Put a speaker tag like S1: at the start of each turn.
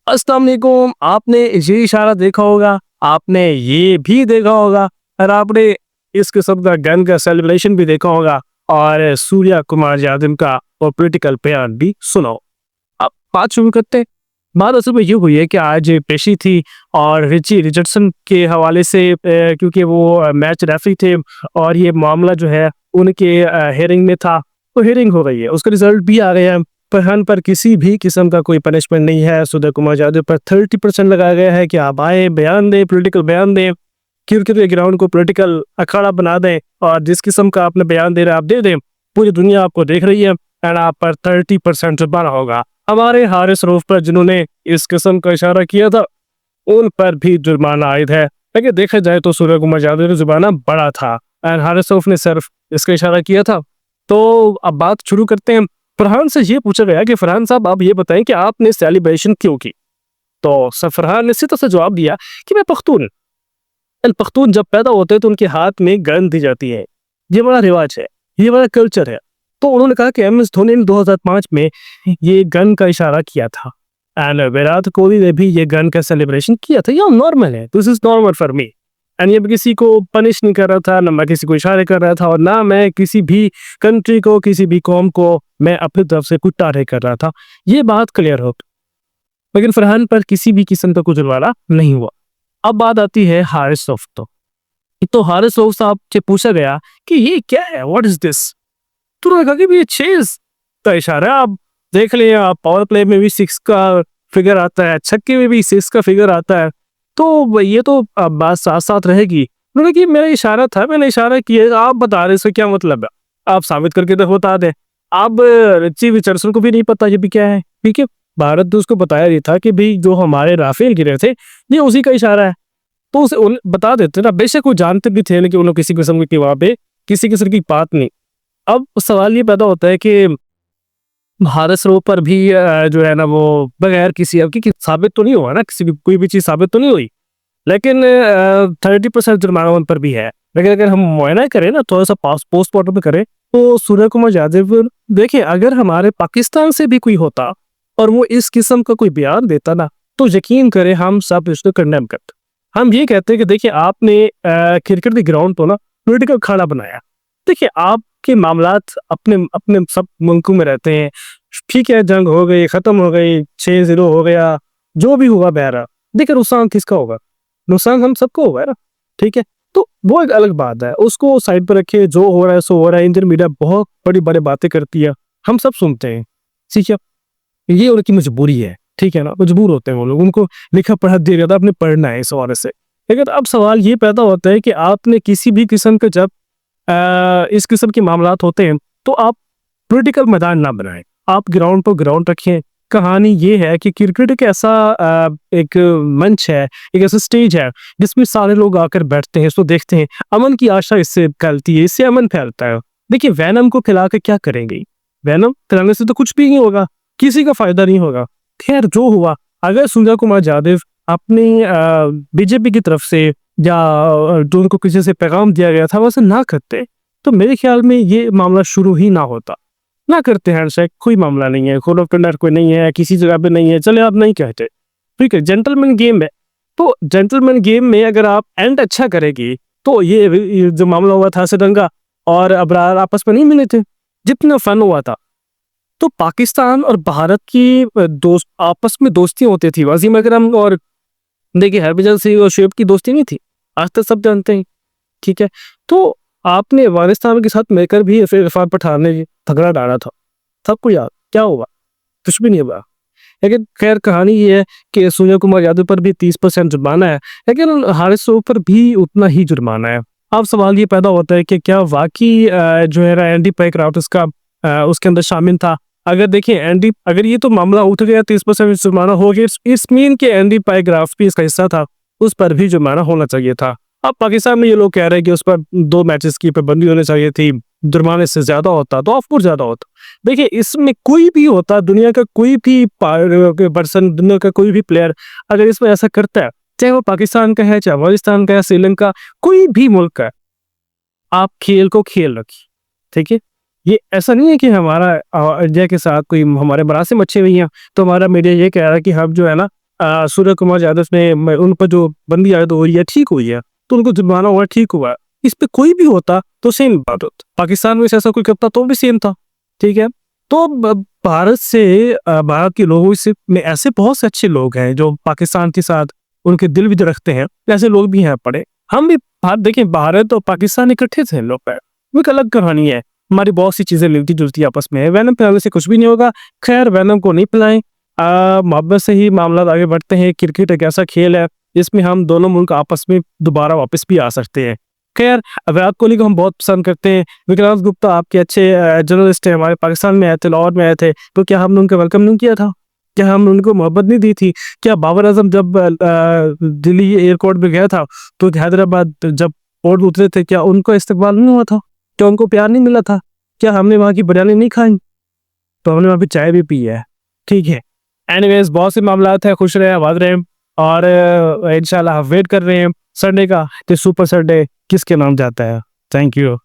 S1: अस्सलाम वालेकुम। आपने ये इशारा देखा होगा, आपने ये भी देखा होगा और आपने इस किस्म का गन का सेलिब्रेशन भी देखा होगा और सूर्या कुमार यादव का वो पॉलिटिकल बयान भी सुना हो। अब बात शुरू करते हैं। बात असल में ये हुई है कि आज पेशी थी और रिची रिचर्डसन के हवाले से क्योंकि वो मैच रेफरी थे और ये मामला जो है उनके हेयरिंग में था, तो हेयरिंग हो गई है, उसका रिजल्ट भी आ गया है। फरहान पर किसी भी किस्म का कोई पनिशमेंट नहीं है। सूर्य कुमार यादव पर 30% लगाया गया है कि आप आए बयान दें, पॉलिटिकल बयान दें, क्रिकेट के ग्राउंड को पॉलिटिकल अखाड़ा बना दें और जिस किस्म का आपने बयान दे रहे आप दे दें। पूरी दुनिया आपको देख रही है एंड आप पर 30% जुर्माना होगा। हमारे हारिस रऊफ पर जिन्होंने इस किस्म का इशारा किया था उन पर भी जुर्माना आयद है, लेकिन देखा जाए तो सूर्य कुमार यादव का जुर्माना बड़ा था एंड हारिस रऊफ ने सिर्फ इसका इशारा किया था। तो अब बात शुरू करते हैं। फरहान से ये पूछा गया कि फरहान साहब आप ये बताएं कि आपने सेलिब्रेशन क्यों की। तो सर फरहान ने सीधा सा जवाब दिया कि मैं पख्तून, पख्तून जब पैदा होते हैं तो उनके हाथ में गन दी जाती है, ये बड़ा रिवाज है, ये बड़ा कल्चर है। तो उन्होंने कहा कि एम एस धोनी ने 2005 में ये गन का इशारा किया था एंड विराट कोहली ने भी ये गन का सेलिब्रेशन किया था। ये नॉर्मल है, this is normal for me and ये किसी को पनिश नहीं कर रहा था, ना मैं किसी को इशारे कर रहा था और ना मैं किसी भी कंट्री को, किसी भी कौम को मैं अपनी तरफ से कुछ टारे कर रहा था। ये बात क्लियर हो। लेकिन फरहान पर किसी भी किस्म का कुछ जुर्माना नहीं हुआ। अब बात आती है हारिस रऊफ। तो हारिस रऊफ साहब से पूछा गया कि ये क्या है, व्हाट इज दिस। तो उन्होंने कहा कि ये चेज का इशारा है। आप देख लें, आप पावर प्ले में भी 6 का फिगर आता है, छक्के में भी 6 का फिगर आता है, तो ये तो बात साथ साथ रहेगी। उन्होंने कि मेरा इशारा था, मैंने इशारा किया, आप बता रहे इसका क्या मतलब है, आप साबित करके तो बता दें। अब रिची रिचर्डसन को भी नहीं पता ये भी क्या है, ठीक है। भारत ने उसको बताया ये था कि भाई जो हमारे राफेल गिरे थे ये उसी का इशारा है, तो उसे बता देते ना। बेशक वो जानते भी थे लेकिन उन्होंने किसी किस्म की वहां पे किसी किस्म की बात नहीं। अब सवाल ये पैदा होता है कि हारिस रऊफ पर भी जो है ना वो बगैर किसी अब की साबित तो नहीं हुआ ना, किसी भी कोई भी चीज साबित तो नहीं हुई, लेकिन 30% जुर्माना उन पर भी है। लेकिन अगर हम मुआयना करें ना, थोड़ा सा पोस्टमार्टम में करें, तो सूर्य कुमार यादव देखिए, अगर हमारे पाकिस्तान से भी कोई होता और वो इस किस्म का कोई बयान देता ना, तो यकीन करें हम सब इसको कंडेम करते। हम ये कहते हैं कि देखिए आपने क्रिकेट के ग्राउंड को ना पॉलिटिकल अखाड़ा बनाया। देखिए आपके मामलात अपने अपने सब मुल्कों में रहते हैं, ठीक है, जंग हो गई, खत्म हो गई, 6-0 हो गया, जो भी हुआ बहरा, देखिए नुकसान किसका होगा, नुकसान हम सबको होगा ना, ठीक है। तो वो एक अलग बात है, उसको साइड पर रखे, जो हो रहा है सो हो रहा है। इंडियन मीडिया बहुत बड़ी बड़ी बातें करती है, हम सब सुनते हैं, ठीक है, ये उनकी मजबूरी है, ठीक है ना, मजबूर होते हैं वो लोग, उनको लिखा पढ़ा दिया जाता है, आपने पढ़ना है इस हवाले से। लेकिन अब सवाल ये पैदा होता है कि आपने किसी भी किस्म का जब इस किस्म के मामलात होते हैं तो आप पॉलिटिकल मैदान ना बनाएं, आप ग्राउंड पर ग्राउंड रखें। कहानी ये है कि क्रिकेट एक ऐसा एक मंच है, एक ऐसा स्टेज है जिसमें सारे लोग आकर बैठते हैं, इसको देखते हैं, अमन की आशा इससे फैलती है, इससे अमन फैलता है। देखिए वैनम को खिला के क्या करेंगे, वैनम खिलाने से तो कुछ भी नहीं होगा, किसी का फायदा नहीं होगा। खैर जो हुआ, अगर सूर्य कुमार यादव अपनी बीजेपी की तरफ से या जो उनको किसी से पैगाम दिया गया था वैसे ना करते, तो मेरे ख्याल में ये मामला शुरू ही ना होता। ना करते हैं हैंडशेक, कोई मामला नहीं है, कोड ऑफ कंडक्ट कोई नहीं है, किसी जगह पे नहीं है, चले आप नहीं कहते, ठीक है, जेंटलमैन गेम है। तो जेंटलमैन गेम में अगर आप एंड अच्छा करेगी तो ये जो मामला हुआ था सिरंगा और अबरार आपस में नहीं मिले थे, जितना फन हुआ था। तो पाकिस्तान और भारत की दोस्त आपस में दोस्ती होती थी, वसीम अकरम और देखिए हरभजन सिंह और शुएब की दोस्ती नहीं थी, आज तक सब जानते हैं, ठीक है। तो आपने अफगानिस्तान के साथ मिलकर भी फिर इरफान पठान ने झगड़ा डाला था, सबको याद, क्या हुआ, कुछ भी नहीं हुआ। लेकिन खैर कहानी ये है कि सूर्य कुमार यादव पर भी 30% जुर्माना है, लेकिन हारिस रऊफ पर भी उतना ही जुर्माना है। अब सवाल ये पैदा होता है कि क्या वाकई जो है एंडी पैकराउट उसका उसके अंदर शामिल था। अगर देखिए एंडी, अगर ये तो मामला उठ गया 30% जुर्माना हो गया, इस मीन के एंडी पैकराउट भी इसका हिस्सा था, उस पर भी जुर्माना होना चाहिए था। अब पाकिस्तान में ये लोग कह रहे हैं कि उस पर 2 मैचेस की पाबंदी होनी चाहिए थी, जुर्माने से ज्यादा होता तो ऑफकोर्स ज्यादा होता। देखिए इसमें कोई भी होता, दुनिया का कोई भी पर्सन, दुनिया का कोई भी प्लेयर अगर इसमें ऐसा करता है, चाहे वो पाकिस्तान का है, चाहे अफगानिस्तान का है, श्रीलंका, कोई भी मुल्क का है, आप खेल को खेल रखिए, ठीक है। ये ऐसा नहीं है कि हमारा इंडिया के साथ कोई हमारे मरासिम अच्छे नहीं है तो हमारा मीडिया ये कह रहा है कि हम जो है ना सूर्य कुमार यादव ने उन पर जो बंदी आयद हुई है ठीक हुई है, तो उनको जुर्माना हुआ ठीक हुआ। इस पे कोई भी होता तो सेम बात होता, पाकिस्तान में से ऐसा कोई करता तो भी सेम था। ठीक है, तो भारत से भारत के लोगों से में ऐसे बहुत से अच्छे लोग हैं जो पाकिस्तान के साथ उनके दिल भी रखते हैं, ऐसे लोग भी हैं पड़े। हम भी देखें, भारत और पाकिस्तान इकट्ठे थे लोग पे, वो एक अलग कहानी है। हमारी बहुत सी चीजें मिलती जुलती आपस में है, वैनम पिलाने से कुछ भी नहीं होगा। खैर, वैनम को नहीं पिलाएं, मोहब्बत से ही मामला आगे बढ़ते हैं। क्रिकेट एक ऐसा खेल है जिसमें हम दोनों मुल्क आपस में दोबारा वापस भी आ सकते हैं। खैर, विराट कोहली को हम बहुत पसंद करते हैं। विक्रांत गुप्ता आपके अच्छे जर्नलिस्ट हैं, हमारे पाकिस्तान में आए थे, लाहौर में आए थे, तो क्या हमने उनका वेलकम नहीं किया था? क्या हमने उनको मोहब्बत नहीं दी थी? क्या बाबर आजम जब दिल्ली एयरपोर्ट पे गया था तो हैदराबाद जब पोर्ट उतरे थे, क्या उनको इस्तकबाल नहीं हुआ था? क्या उनको प्यार नहीं मिला था? क्या हमने वहाँ की बिरयानी नहीं खाई? तो हमने वहाँ पे चाय भी पी है। ठीक है, एनीवेज बहुत से मामला है, खुश रहे, आबाद रहे, और इंशाल्लाह वेट कर रहे हैं संडे का कि सुपर संडे किसके नाम जाता है। Thank you.